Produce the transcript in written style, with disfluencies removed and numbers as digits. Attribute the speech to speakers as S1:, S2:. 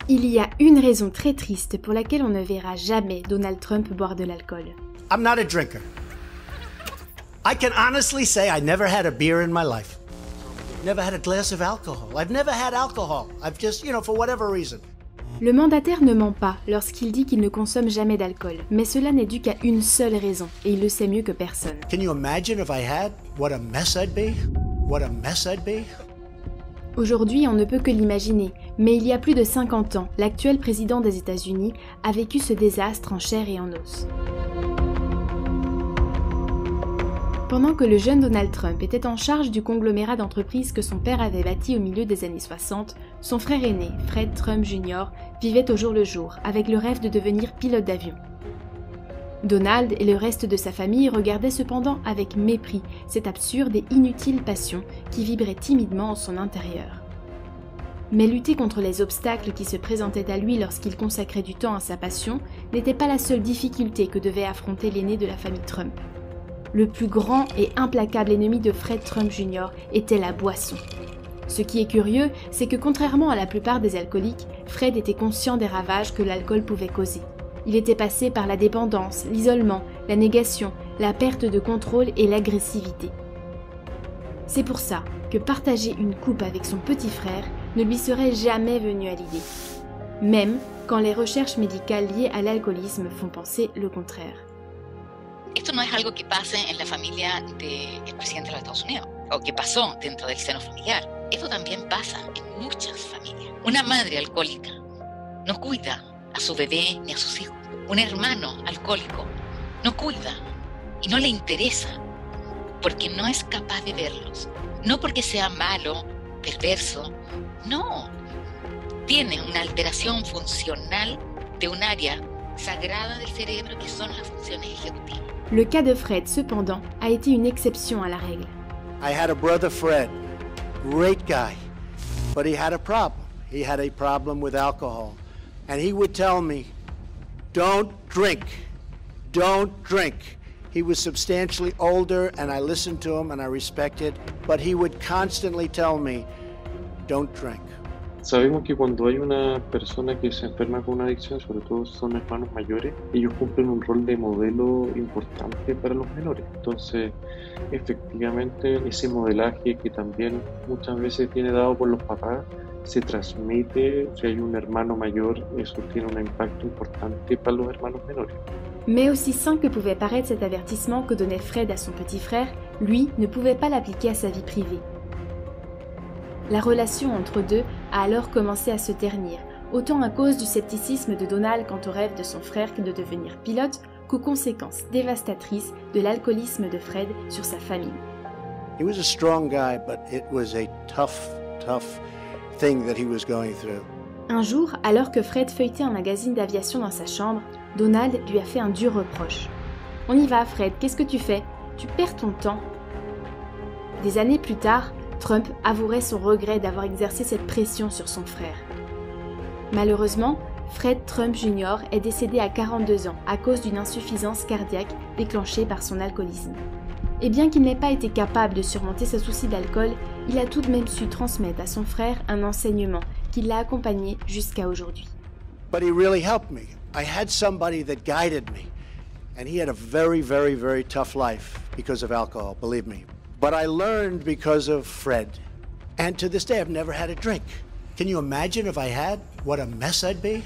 S1: Il y a une raison très triste pour laquelle on ne verra jamais Donald Trump boire de l'alcool.
S2: I'm not a drinker. I can honestly say I never had a beer in my life. Never had a glass of alcohol. I've never had alcohol. I've just, for whatever reason.
S1: Le mandataire ne ment pas lorsqu'il dit qu'il ne consomme jamais d'alcool, mais cela n'est dû qu'à une seule raison, et il le sait mieux que personne.
S2: Can you imagine if I had? What a mess I'd be? What a mess I'd be?
S1: Aujourd'hui, on ne peut que l'imaginer, mais il y a plus de 50 ans, l'actuel président des États-Unis a vécu ce désastre en chair et en os. Pendant que le jeune Donald Trump était en charge du conglomérat d'entreprises que son père avait bâti au milieu des années 60, son frère aîné, Fred Trump Jr., vivait au jour le jour, avec le rêve de devenir pilote d'avion. Donald et le reste de sa famille regardaient cependant avec mépris cette absurde et inutile passion qui vibrait timidement en son intérieur. Mais lutter contre les obstacles qui se présentaient à lui lorsqu'il consacrait du temps à sa passion n'était pas la seule difficulté que devait affronter l'aîné de la famille Trump. Le plus grand et implacable ennemi de Fred Trump Jr. était la boisson. Ce qui est curieux, c'est que contrairement à la plupart des alcooliques, Fred était conscient des ravages que l'alcool pouvait causer. Il était passé par la dépendance, l'isolement, la négation, la perte de contrôle et l'agressivité. C'est pour ça que partager une coupe avec son petit frère ne lui serait jamais venu à l'idée, même quand les recherches médicales liées à l'alcoolisme font penser le contraire.
S3: Esto no es algo que pase en la familia del presidente de los Estados Unidos o que pasó dentro del seno familiar. Esto también pasa en muchas familias. Una madre alcohólica no cuida a su bebé ni a sus hijos. Un hermano alcohólico no cuida y no le interesa porque no es capaz de verlos. No porque sea malo, perverso, no. Tiene una alteración funcional de un área sagrada del cerebro que son las funciones ejecutivas.
S1: Le cas de Fred, cependant, a été une exception à la règle.
S2: I had a brother, Fred. Great guy. But he had a problem. He had a problem with alcohol. And he would tell me, don't drink. Don't drink. He was substantially older, and I listened to him and I respected, but he would constantly tell me, don't drink.
S4: Sabemos que cuando hay una persona que se enferma con una adicción, sobre todo son hermanos mayores, ellos cumplen un rol de modelo importante para los menores. Entonces, efectivamente, ese modelaje que también muchas veces viene dado por los papás, se transmite. Si hay un hermano mayor, eso tiene un impacto importante para los hermanos menores.
S1: Mais aussi sain que pouvait paraître cet avertissement que donnait Fred à son petit frère, lui ne pouvait pas l'appliquer à sa vie privée. La relation entre deux a alors commencé à se ternir, autant à cause du scepticisme de Donald quant au rêve de son frère de devenir pilote, qu'aux conséquences dévastatrices de l'alcoolisme de Fred sur sa famille.
S2: He was a strong guy, but it was a tough thing that he was going through.
S1: Un jour, alors que Fred feuilletait un magazine d'aviation dans sa chambre, Donald lui a fait un dur reproche. « On y va, Fred, qu'est-ce que tu fais? Tu perds ton temps. » Des années plus tard, Trump avouerait son regret d'avoir exercé cette pression sur son frère. Malheureusement, Fred Trump Jr. est décédé à 42 ans à cause d'une insuffisance cardiaque déclenchée par son alcoolisme. Et bien qu'il n'ait pas été capable de surmonter ce souci d'alcool, il a tout de même su transmettre à son frère un enseignement qui l'a accompagné jusqu'à aujourd'hui.
S2: But he really helped me. I had somebody that guided me. And he had a very, very, very tough life because of alcohol, believe me. But I learned because of Fred. And to this day, I've never had a drink. Can you imagine if I had? What a mess I'd be?